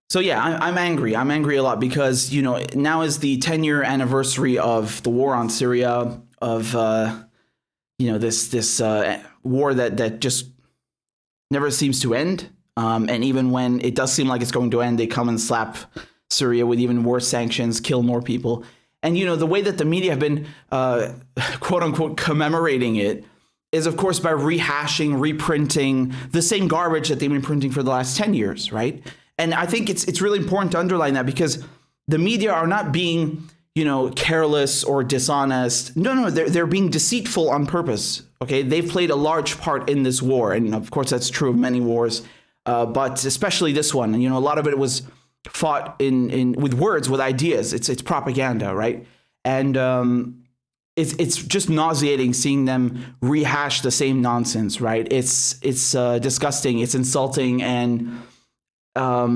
So yeah, I'm angry. I'm angry a lot because, now is the 10-year anniversary of the war on Syria, of this war that just never seems to end. And even when it does seem like it's going to end, they come and slap Syria with even worse sanctions, kill more people. And, the way that the media have been, quote unquote, commemorating it is, of course, by rehashing, reprinting the same garbage that they've been printing for the last 10 years, right? And I think it's really important to underline that, because the media are not being, careless or dishonest. No, they're being deceitful on purpose. Okay, they've played a large part in this war, and of course that's true of many wars, but especially this one. And a lot of it was fought in with words, with ideas. It's propaganda, right? And it's just nauseating seeing them rehash the same nonsense, right? It's disgusting. It's insulting, and I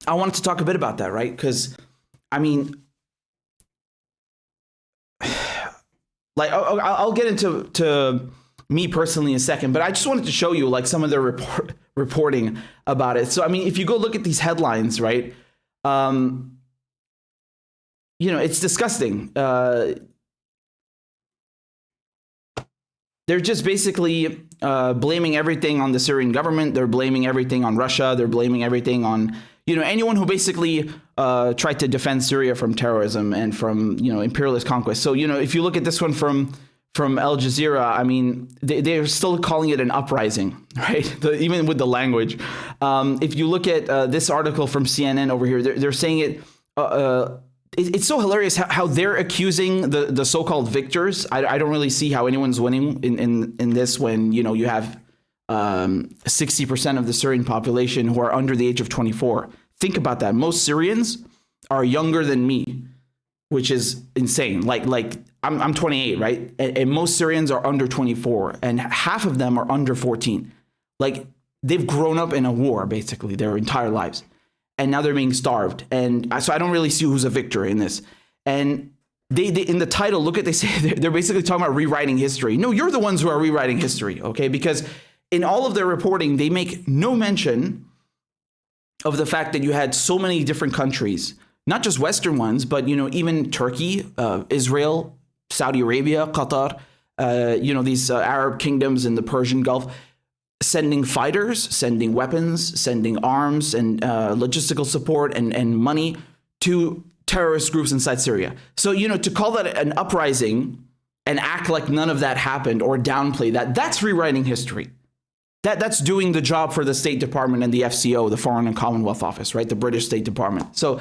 wanted to talk a bit about that, right? Because, like, I'll get into me personally in a second, but I just wanted to show you like some of the reporting about it. So, if you go look at these headlines, right? It's disgusting. They're just basically blaming everything on the Syrian government. They're blaming everything on Russia. They're blaming everything on, anyone who basically tried to defend Syria from terrorism and from, imperialist conquest. So, if you look at this one from Al Jazeera, they're still calling it an uprising, right? Even with the language. If you look at this article from CNN over here, they're saying it. It's so hilarious how they're accusing the so-called victors. I don't really see how anyone's winning in this when, you have 60% of the Syrian population who are under the age of 24. Think about that. Most Syrians are younger than me, which is insane. Like I'm 28, right? And most Syrians are under 24, and half of them are under 14. Like, they've grown up in a war basically their entire lives. And now they're being starved. And so I don't really see who's a victor in this. And they in the title, look at, they say they're basically talking about rewriting history. No, you're the ones who are rewriting history, okay? Because in all of their reporting, they make no mention of the fact that you had so many different countries, not just Western ones, but, even Turkey, Israel, Saudi Arabia, Qatar, these Arab kingdoms in the Persian Gulf, sending fighters, sending weapons, sending arms and logistical support and money to terrorist groups inside Syria. So, to call that an uprising and act like none of that happened or downplay that's rewriting history. That's doing the job for the State Department and the FCO, the Foreign and Commonwealth Office, right? The British State Department. So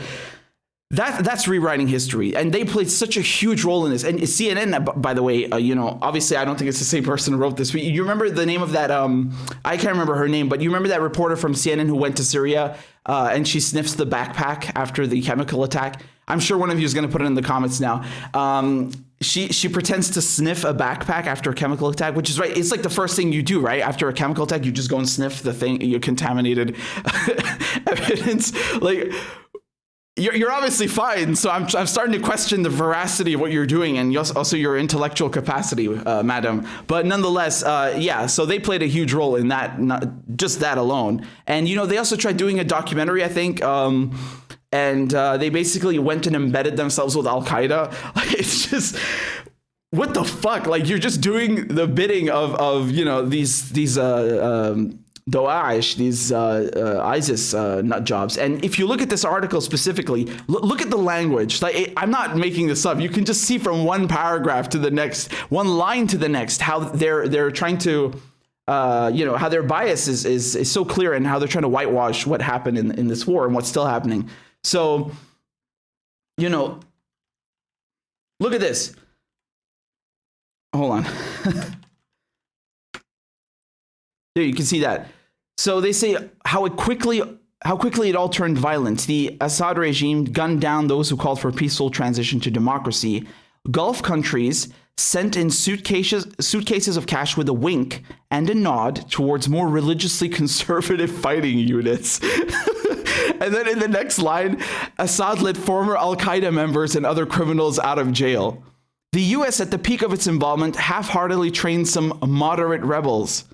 that's rewriting history, and they played such a huge role in this. And CNN, by the way, obviously I don't think it's the same person who wrote this. But you remember the name of that? I can't remember her name, but you remember that reporter from CNN who went to Syria and she sniffs the backpack after the chemical attack? I'm sure one of you is going to put it in the comments now. She pretends to sniff a backpack after a chemical attack, which is right. It's like the first thing you do, right? After a chemical attack, you just go and sniff the thing, your contaminated evidence, like. You're obviously fine, so I'm starting to question the veracity of what you're doing and also your intellectual capacity, madam. But nonetheless, so they played a huge role in that, not just that alone. And, they also tried doing a documentary, I think, and they basically went and embedded themselves with Al-Qaeda. Like, it's just, what the fuck? Like, you're just doing the bidding of these Daesh, these ISIS nut jobs. And if you look at this article specifically, look at the language. Like, I'm not making this up. You can just see from one paragraph to the next, one line to the next, how they're trying to, how their bias is so clear, and how they're trying to whitewash what happened in this war and what's still happening. So, look at this. Hold on. There, you can see that. So they say how quickly it all turned violent. The Assad regime gunned down those who called for a peaceful transition to democracy. Gulf countries sent in suitcases of cash with a wink and a nod towards more religiously conservative fighting units. And then in the next line, Assad let former Al-Qaeda members and other criminals out of jail. The U.S., at the peak of its involvement, half-heartedly trained some moderate rebels,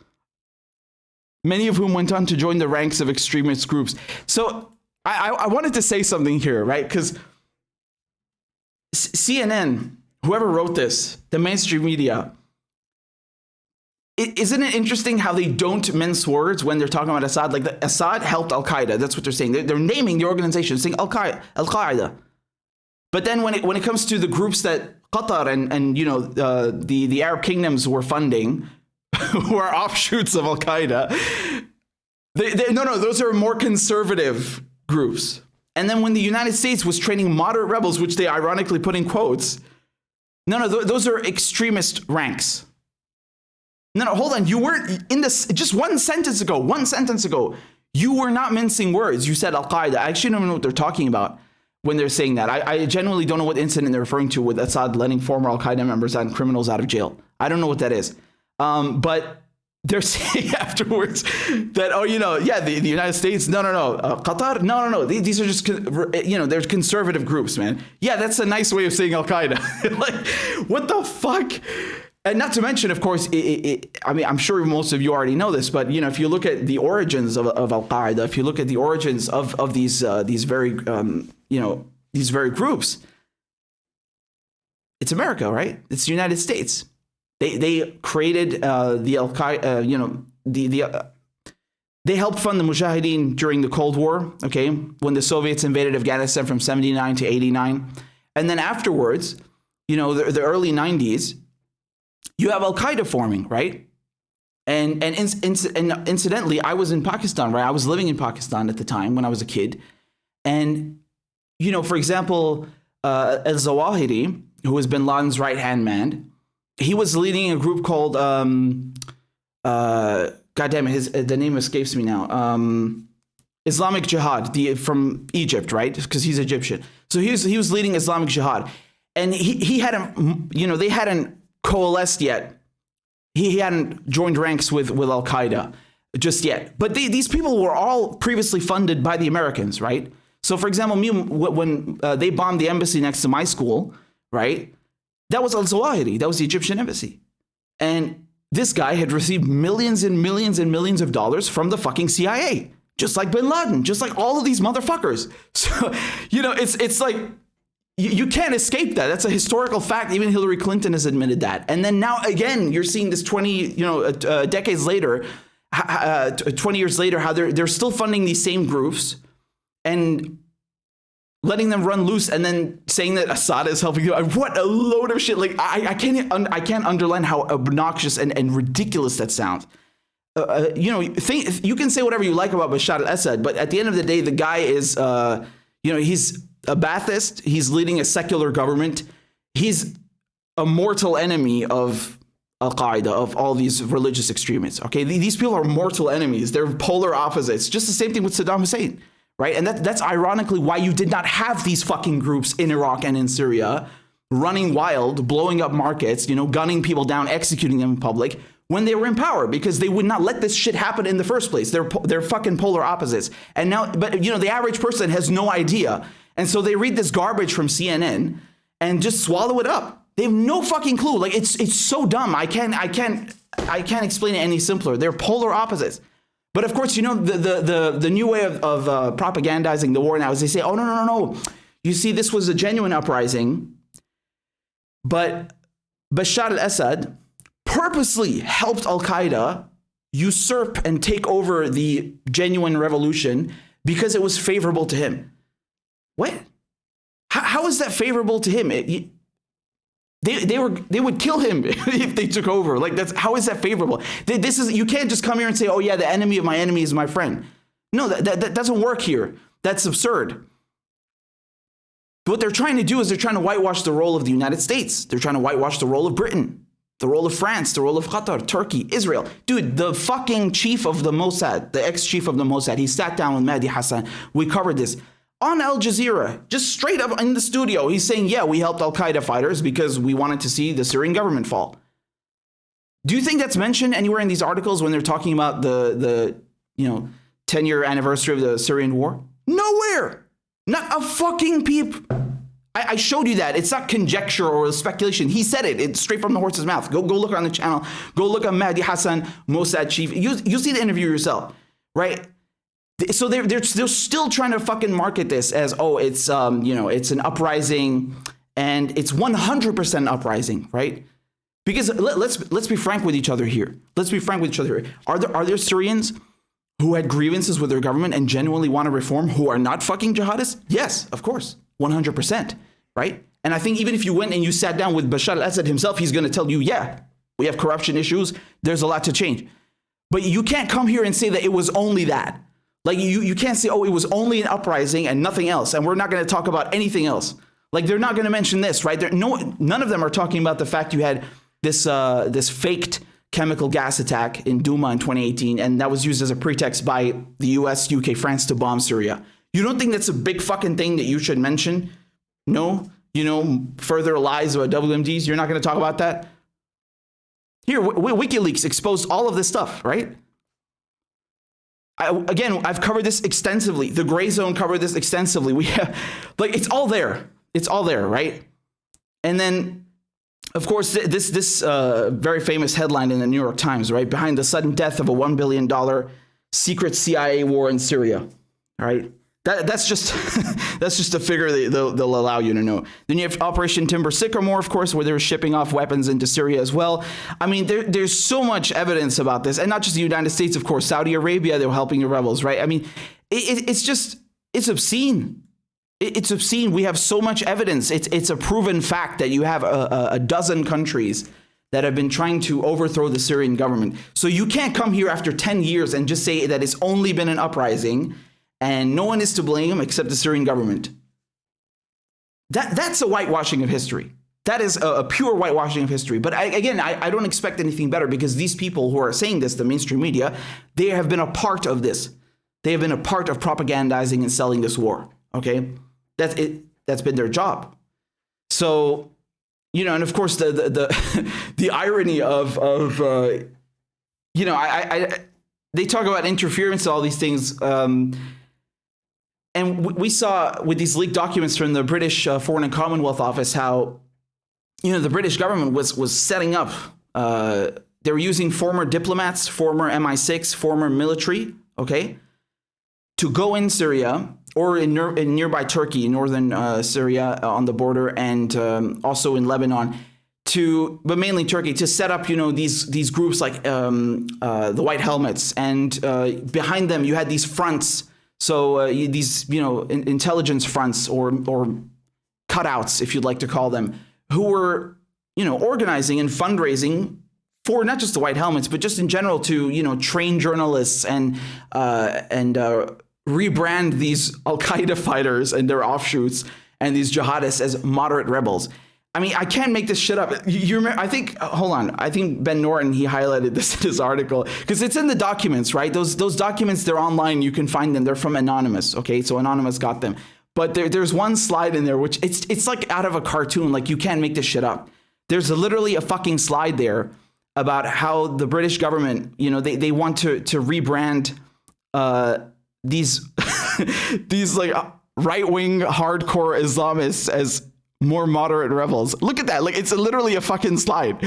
many of whom went on to join the ranks of extremist groups. So I wanted to say something here, right? Because CNN, whoever wrote this, the mainstream media, isn't it interesting how they don't mince words when they're talking about Assad? Like Assad helped Al-Qaeda. That's what they're saying. They're naming the organization, saying Al-Qaeda. But then when it comes to the groups that Qatar and the Arab kingdoms were funding, who are offshoots of Al-Qaeda, those are more conservative groups. And then when the United States was training moderate rebels, which they ironically put in quotes, those are extremist ranks. No, hold on. You weren't in this just one sentence ago. You were not mincing words. You said Al-Qaeda. I actually don't know what they're talking about when they're saying that. I genuinely don't know what incident they're referring to with Assad letting former Al-Qaeda members and criminals out of jail. I don't know what that is. But they're saying afterwards that, the United States, Qatar, no. These are just, they're conservative groups, man. Yeah, that's a nice way of saying Al-Qaeda. Like, what the fuck? And not to mention, of course, I'm sure most of you already know this, but if you look at the origins of Al-Qaeda, if you look at the origins of these very groups, it's America, right? It's the United States. They created the Al-Qaeda, they helped fund the Mujahideen during the Cold War, okay, when the Soviets invaded Afghanistan from 79 to 89. And then afterwards, the early 90s, you have Al-Qaeda forming, right? And incidentally, I was in Pakistan, right? I was living in Pakistan at the time when I was a kid. And, for example, al-Zawahiri, who was bin Laden's right-hand man, he was leading a group called, the name escapes me now, Islamic Jihad, from Egypt, right? Because he's Egyptian. So he was leading Islamic Jihad. And he hadn't, they hadn't coalesced yet. He hadn't joined ranks with Al-Qaeda just yet. But these people were all previously funded by the Americans, right? So, for example, when they bombed the embassy next to my school, right? That was al-Zawahiri. That was the Egyptian embassy. And this guy had received millions and millions and millions of dollars from the fucking CIA, just like bin Laden, just like all of these motherfuckers. So, it's like, you can't escape that. That's a historical fact. Even Hillary Clinton has admitted that. And then now again, you're seeing this 20 decades later, 20 years later, how they're still funding these same groups and letting them run loose, and then saying that Assad is helping you. What a load of shit! Like I can't underline how obnoxious and ridiculous that sounds. You can say whatever you like about Bashar al-Assad, but at the end of the day, the guy is he's a Ba'athist. He's leading a secular government. He's a mortal enemy of Al-Qaeda, of all these religious extremists. Okay, these people are mortal enemies. They're polar opposites. Just the same thing with Saddam Hussein, right? And that's ironically why you did not have these fucking groups in Iraq and in Syria running wild, blowing up markets, gunning people down, executing them in public when they were in power, because they would not let this shit happen in the first place. They're fucking polar opposites. And now, but the average person has no idea. And so they read this garbage from CNN and just swallow it up. They have no fucking clue. Like it's so dumb. I can't explain it any simpler. They're polar opposites. But of course, the new way of propagandizing the war now is they say, oh no. You see, this was a genuine uprising, but Bashar al-Assad purposely helped Al-Qaeda usurp and take over the genuine revolution because it was favorable to him. What? How is that favorable to him? They would kill him if they took over. Like how is that favorable? You can't just come here and say, oh yeah, the enemy of my enemy is my friend. No, that doesn't work here. That's absurd. What they're trying to do is they're trying to whitewash the role of the United States. They're trying to whitewash the role of Britain, the role of France, the role of Qatar, Turkey, Israel. Dude, the fucking chief of the Mossad, the ex-chief of the Mossad, he sat down with Mehdi Hassan. We covered this on Al Jazeera, just straight up in the studio. He's saying, yeah, we helped Al-Qaeda fighters because we wanted to see the Syrian government fall. Do you think that's mentioned anywhere in these articles when they're talking about the 10-year anniversary of the Syrian war? Nowhere. Not a fucking peep. I showed you that. It's not conjecture or speculation. He said it. It's straight from the horse's mouth. Go look on the channel. Go look at Mehdi Hassan, Mossad chief. You see the interview yourself, right? So they're still trying to fucking market this as, oh, it's it's an uprising, and it's 100% uprising, right? Because let's be frank with each other here. Are there Syrians who had grievances with their government and genuinely want to reform who are not fucking jihadists? Yes, of course, 100%, right? And I think even if you went and you sat down with Bashar al-Assad himself, he's going to tell you, yeah, we have corruption issues. There's a lot to change. But you can't come here and say that it was only that. Like, you can't say, oh, it was only an uprising and nothing else, and we're not going to talk about anything else. Like, they're not going to mention this, right? None of them are talking about the fact you had this faked chemical gas attack in Douma in 2018, and that was used as a pretext by the US, UK, France to bomb Syria. You don't think that's a big fucking thing that you should mention? No? Further lies about WMDs, you're not going to talk about that? Here, WikiLeaks exposed all of this stuff, right? I've covered this extensively. The Grayzone covered this extensively. It's all there. It's all there, right? And then, of course, this very famous headline in the New York Times, right? Behind the sudden death of a $1 billion secret CIA war in Syria, all right? That's just that's just a figure they'll allow you to know. Then you have Operation Timber Sycamore, of course, where they were shipping off weapons into Syria as well. I mean, there's so much evidence about this, and not just the United States, of course. Saudi Arabia, they were helping the rebels, right? I mean, it's obscene. It's obscene. We have so much evidence. It's a proven fact that you have a dozen countries that have been trying to overthrow the Syrian government. So you can't come here after 10 years and just say that it's only been an uprising and no one is to blame except the Syrian government. That's a whitewashing of history. That is a pure whitewashing of history. But I don't expect anything better, because these people who are saying this, the mainstream media, they have been a part of this. They have been a part of propagandizing and selling this war. Okay, that's it. That's been their job. So, and of course the irony of they talk about interference and all these things. And we saw with these leaked documents from the British Foreign and Commonwealth Office how, the British government was setting up. They were using former diplomats, former MI6, former military, okay, to go in Syria or in nearby Turkey, in northern Syria on the border, and also in Lebanon, but mainly Turkey, to set up, these groups like the White Helmets, and behind them you had these fronts. So these, intelligence fronts or cutouts, if you'd like to call them, who were, organizing and fundraising for not just the White Helmets, but just in general to, train journalists and rebrand these Al-Qaeda fighters and their offshoots and these jihadists as moderate rebels. I mean, I can't make this shit up. You remember? I think Ben Norton, he highlighted this in his article, because it's in the documents, right? Those documents, they're online. You can find them. They're from Anonymous. Okay, so Anonymous got them. But there's one slide in there which it's like out of a cartoon. Like, you can't make this shit up. There's literally a fucking slide there about how the British government, they want to rebrand these these like right-wing hardcore Islamists as more moderate rebels. Look at that. Like, it's literally a fucking slide.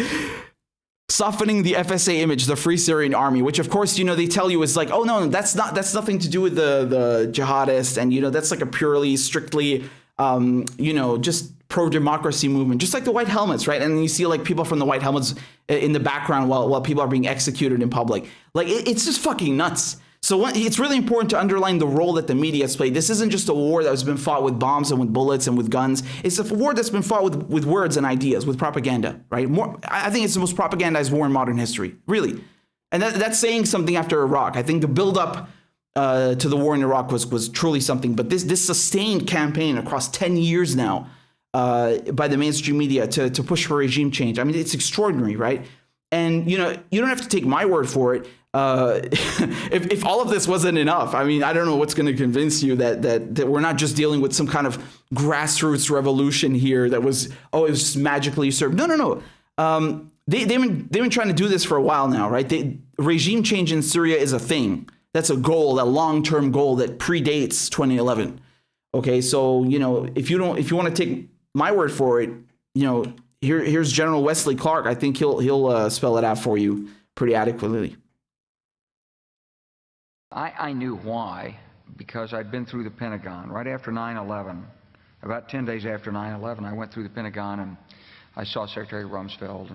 Softening the FSA image, the Free Syrian Army, which of course, they tell you is like, oh no, that's nothing to do with the jihadists. And, that's like a purely, strictly, just pro-democracy movement, just like the White Helmets, right? And then you see like people from the White Helmets in the background while people are being executed in public. Like, it's just fucking nuts. So it's really important to underline the role that the media has played. This isn't just a war that has been fought with bombs and with bullets and with guns. It's a war that's been fought with words and ideas, with propaganda, right? I think it's the most propagandized war in modern history, really. And that's saying something after Iraq. I think the buildup to the war in Iraq was truly something. But this sustained campaign across 10 years now by the mainstream media to push for regime change, I mean, it's extraordinary, right? And, you don't have to take my word for it. If all of this wasn't enough, I mean, I don't know what's going to convince you that we're not just dealing with some kind of grassroots revolution here that was, it was just magically usurped. No. They've been trying to do this for a while now, right? Regime change in Syria is a thing. That's a goal, a long-term goal that predates 2011. Okay, so if you want to take my word for it, here's General Wesley Clark. I think he'll spell it out for you pretty adequately. I knew why, because I'd been through the Pentagon right after 9/11. About 10 days after 9/11, I went through the Pentagon and I saw Secretary Rumsfeld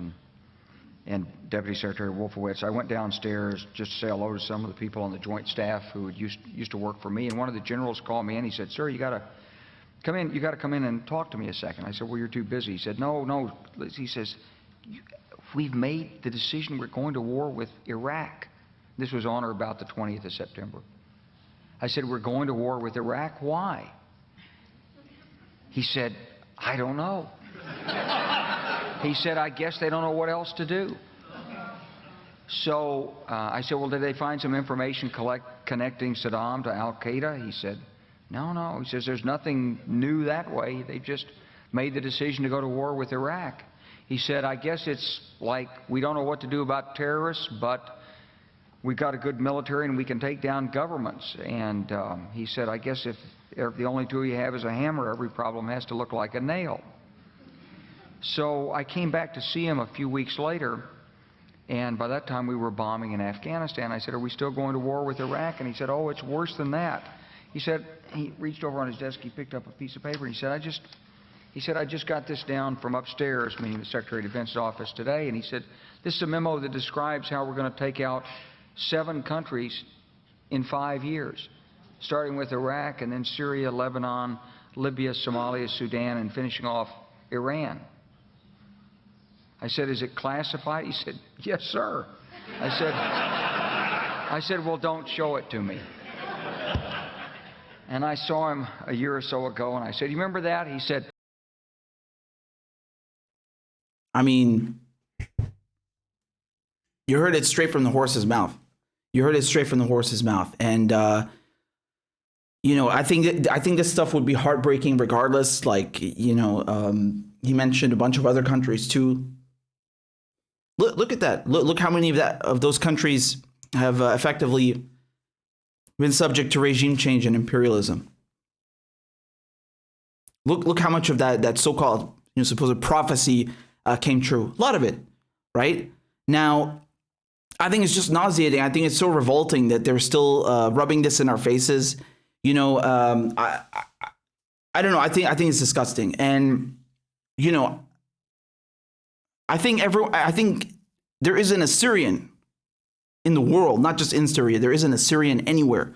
and Deputy Secretary Wolfowitz. I went downstairs just to say hello to some of the people on the Joint Staff who had used to work for me, and one of the generals called me in. He said, "Sir, you got to come in. You got to come in and talk to me a second." I said, "Well, you're too busy." He said, "No." He says, "We've made the decision. We're going to war with Iraq." This was on or about the 20th of September. I said, "We're going to war with Iraq. Why?" He said, "I don't know." He said, "I guess they don't know what else to do." So I said, "Well, did they find some information connecting Saddam to Al-Qaeda?" He said, No. He says, "There's nothing new that way. They just made the decision to go to war with Iraq." He said, "I guess it's like we don't know what to do about terrorists, but we've got a good military and we can take down governments." And he said, "I guess if the only tool you have is a hammer, every problem has to look like a nail." So I came back to see him a few weeks later, and by that time we were bombing in Afghanistan. I said, "Are we still going to war with Iraq?" And he said, "Oh, it's worse than that." He said, he reached over on his desk, he picked up a piece of paper, and he said, I just got this down from upstairs," meaning the Secretary of Defense's office today, and he said, "This is a memo that describes how we're going to take out 7 countries in 5 years, starting with Iraq and then Syria, Lebanon, Libya, Somalia, Sudan, and finishing off Iran." I said, "Is it classified?" He said, "Yes, sir." I said, "Well, don't show it to me." And I saw him a year or so ago, and I said, "You remember that?" He said, I mean, you heard it straight from the horse's mouth. And I think this stuff would be heartbreaking regardless. Like, he mentioned a bunch of other countries too. Look at that. Look how many of those countries have effectively been subject to regime change and imperialism. Look how much of that so-called supposed prophecy came true. A lot of it, right? Now, I think it's just nauseating. I think it's so revolting that they're still rubbing this in our faces. I don't know. I think it's disgusting, and I think there isn't a Syrian in the world, not just in Syria. There isn't a Syrian anywhere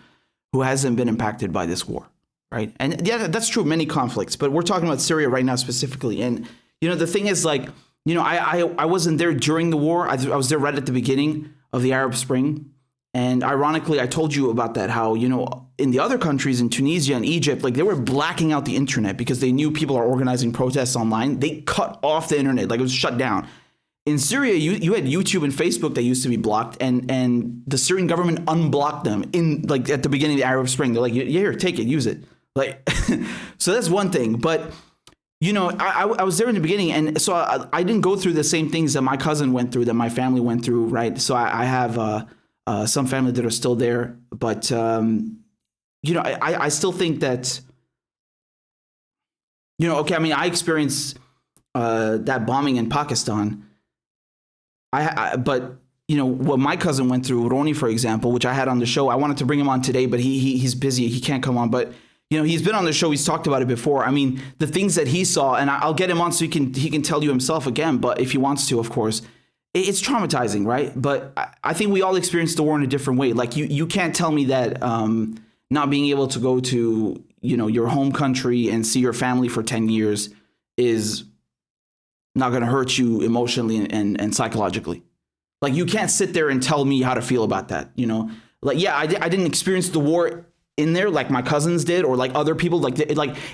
who hasn't been impacted by this war, right? And yeah, that's true of many conflicts, but we're talking about Syria right now specifically. And the thing is, like, I wasn't there during the war. I was there right at the beginning of the Arab Spring. And ironically, I told you about that, how, in the other countries, in Tunisia and Egypt, like, they were blacking out the internet because they knew people are organizing protests online. They cut off the internet, like it was shut down. In Syria, you had YouTube and Facebook that used to be blocked, and the Syrian government unblocked them at the beginning of the Arab Spring. They're like, "Yeah, here, take it, use it." Like, so that's one thing. But I was there in the beginning, and so I didn't go through the same things that my cousin went through, that my family went through, right? So I have some family that are still there, but I still think that okay. I mean, I experienced that bombing in Pakistan. But what my cousin went through, Roni, for example, which I had on the show. I wanted to bring him on today, but he's busy. He can't come on. But he's been on the show. He's talked about it before. I mean, the things that he saw, and I'll get him on so he can tell you himself again. But if he wants to, of course, it's traumatizing, right? But I think we all experienced the war in a different way. Like, you can't tell me that not being able to go to your home country and see your family for 10 years is not going to hurt you emotionally and psychologically. Like, you can't sit there and tell me how to feel about that. Like, yeah, I didn't experience the war in there like my cousins did, or like other people. Like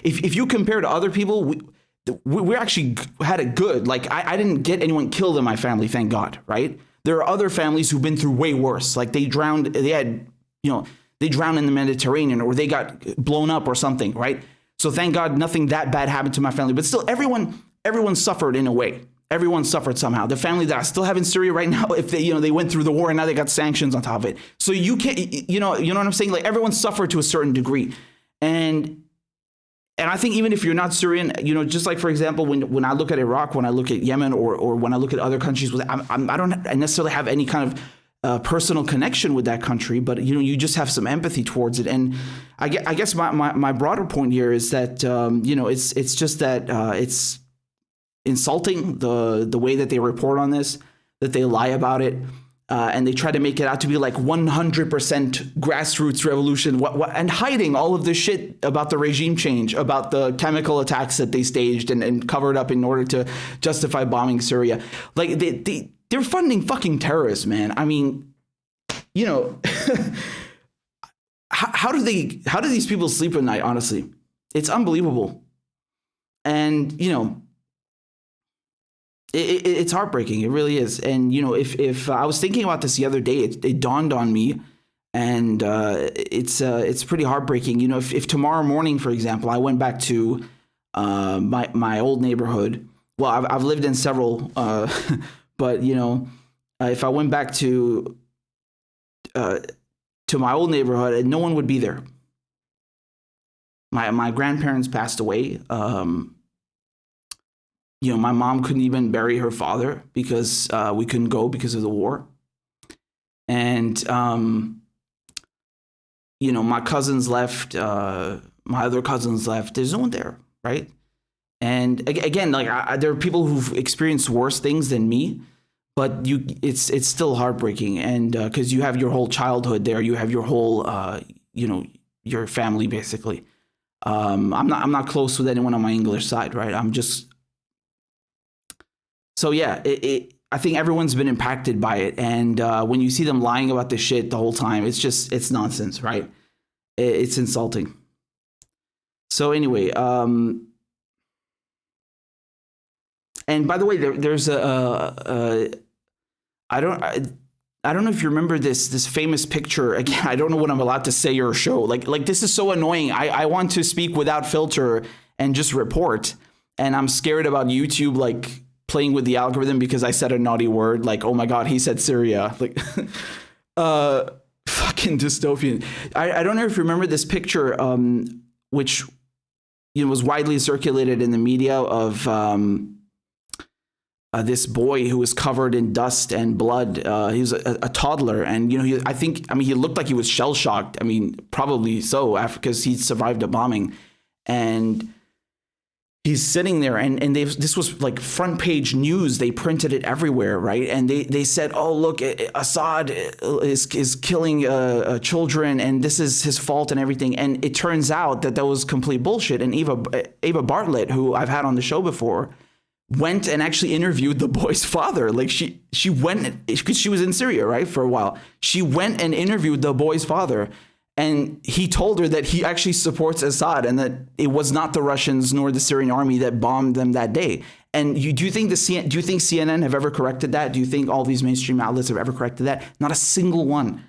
if you compare to other people, we actually had it good. Like, I didn't get anyone killed in my family, thank God, right? There are other families who've been through way worse. Like, they drowned in the Mediterranean, or they got blown up or something, right? So thank God nothing that bad happened to my family. But still, everyone suffered in a way. Everyone suffered somehow. The family that I still have in Syria right now, if they went through the war and now they got sanctions on top of it. So you can't, you know what I'm saying? Like, everyone suffered to a certain degree. And I think even if you're not Syrian, just like, for example, when I look at Iraq, when I look at Yemen, or when I look at other countries, I don't necessarily have any kind personal connection with that country, but you just have some empathy towards it. And I guess my broader point here is that it's just that it's insulting the way that they report on this, that they lie about it, and they try to make it out to be like 100% grassroots revolution, and hiding all of this shit about the regime change, about the chemical attacks that they staged and covered up in order to justify bombing Syria. Like they're funding fucking terrorists, man. I mean, how do these people sleep at night? Honestly, it's unbelievable. And it's heartbreaking. It really is. And if I was thinking about this the other day, it dawned on me, and it's pretty heartbreaking. If tomorrow morning, for example, I went back to my old neighborhood. Well, I've lived in several. But if I went back to my old neighborhood, and no one would be there. My grandparents passed away. My mom couldn't even bury her father because we couldn't go because of the war. And my cousins left. My other cousins left. There's no one there, right? And again, like there are people who've experienced worse things than me, but it's still heartbreaking. And because you have your whole childhood there, you have your whole your family basically. I'm not close with anyone on my English side, right? So yeah, I think everyone's been impacted by it, and when you see them lying about this shit the whole time, it's nonsense, right? It's insulting. So anyway. And by the way, there's I don't know if you remember this famous picture. Again, I don't know what I'm allowed to say or show. Like this is so annoying. I want to speak without filter and just report, and I'm scared about YouTube like playing with the algorithm because I said a naughty word. Like, oh my God, he said Syria. Like, fucking dystopian. I don't know if you remember this picture, which was widely circulated in the media of. This boy who was covered in dust and blood. He was a toddler, and he looked like he was shell shocked. I mean, probably so, because he survived a bombing, and he's sitting there, and this was like front page news. They printed it everywhere, right? And they said, "Oh, look, Assad is killing children, and this is his fault and everything." And it turns out that was complete bullshit. And Eva Bartlett, who I've had on the show before, went and actually interviewed the boy's father. Like she went, because she was in Syria, right, for a while. She went and interviewed the boy's father, and he told her that he actually supports Assad and that it was not the Russians nor the Syrian army that bombed them that day. And do you think CNN have ever corrected that? Do you think all these mainstream outlets have ever corrected that? Not a single one.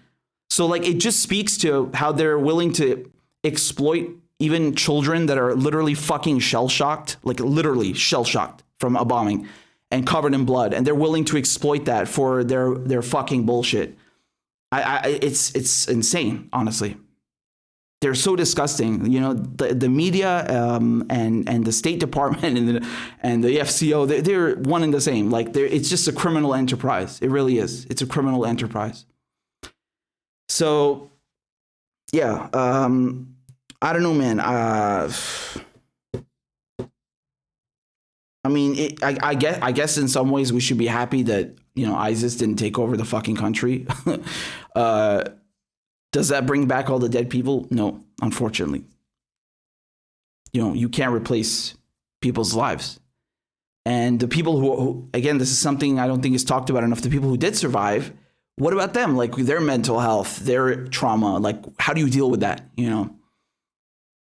So like it just speaks to how they're willing to exploit even children that are literally fucking shell-shocked, like literally shell-shocked from a bombing and covered in blood, and they're willing to exploit that for their fucking bullshit. It's insane, honestly. They're so disgusting. The media and the State Department and the FCO, they're one and the same. Like it's just a criminal enterprise. It really is. It's a criminal enterprise. So yeah, I don't know, man. I mean, I guess in some ways we should be happy that, ISIS didn't take over the fucking country. Does that bring back all the dead people? No, unfortunately. You can't replace people's lives. And the people who, again, this is something I don't think is talked about enough. The people who did survive, what about them? Like their mental health, their trauma, like how do you deal with that?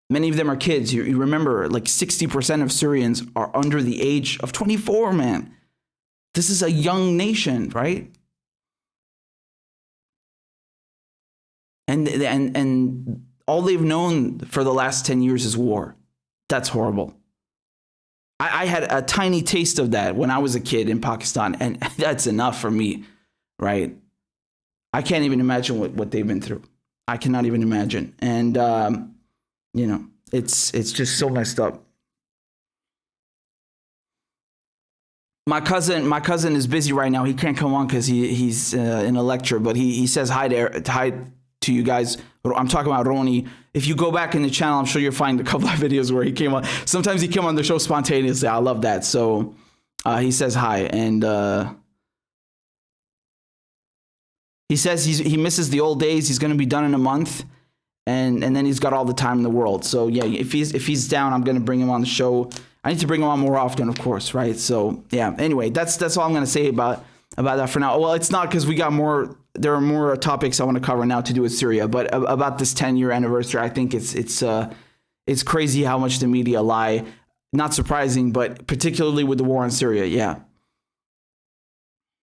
Many of them are kids. You remember, like 60% of Syrians are under the age of 24, man. This is a young nation, right? And all they've known for the last 10 years is war. That's horrible. I had a tiny taste of that when I was a kid in Pakistan, and that's enough for me, right? I can't even imagine what they've been through. I cannot even imagine. And, it's just so messed up. My cousin is busy right now. He can't come on because he's in a lecture, but he says hi to you guys. I'm talking about Roni. If you go back in the channel, I'm sure you'll find a couple of videos where he came on. Sometimes he came on the show spontaneously. I love that. So he says hi, and he says he misses the old days. He's going to be done in a month, and then he's got all the time in the world. So yeah, if he's down, I'm going to bring him on the show. I need to bring him on more often, of course, right? So yeah. Anyway, that's all I'm going to say about that for now. Well, it's not, because we got more. There are more topics I want to cover now to do with Syria, but about this 10-year anniversary, I think it's crazy how much the media lie. Not surprising, but particularly with the war in Syria, yeah.